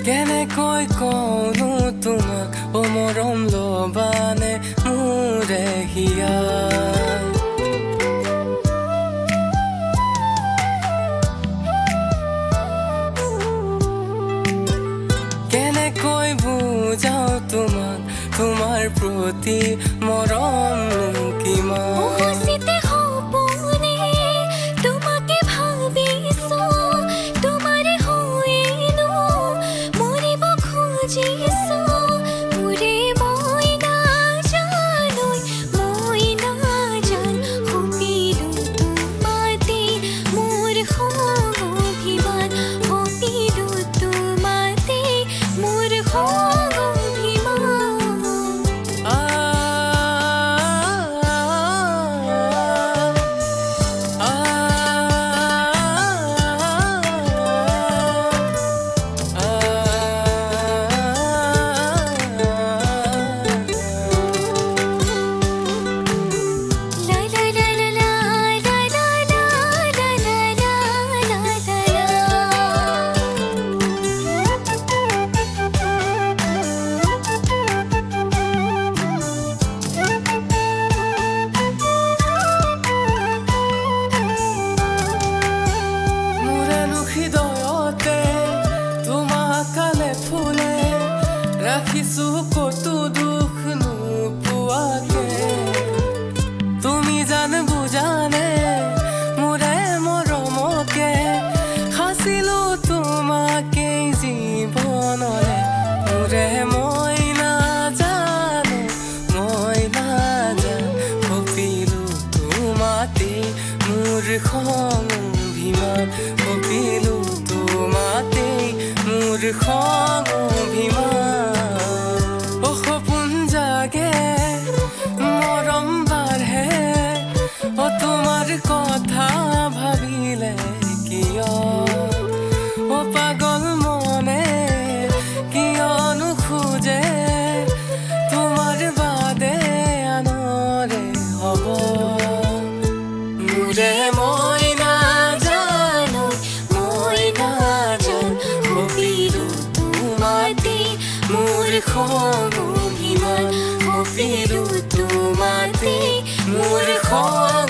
কেনেকৈ কওঁনো তোমাক অ মৰম লবানে মোৰে হিয়াই কেনেকৈ বুজাও তোমাক তোমাৰ প্ৰতি মৰম কিমান ৰাখিছো কতো দুখ নোপোৱাকে তুমি জান বুজানে মোৰে মৰমকে সাঁচিলো তোমাকে জীৱনলে মোৰে মই নাজানো ভপিলো তোমাতে মোৰ খং অভিমান ভপিলো তোমাতে মোৰ খং অভিমান মৰম বাঢ়ে অ তোমাৰ কথা ভাবিলে কিয় অ পাগল মনে কিয়নো খোজে তোমাৰ বাদে আনৰে হ'ব মোৰে মই নাজানো ভপিলো তোমাতে মোৰ খং অভিমান ভপিলো তোমাতে মোৰ খং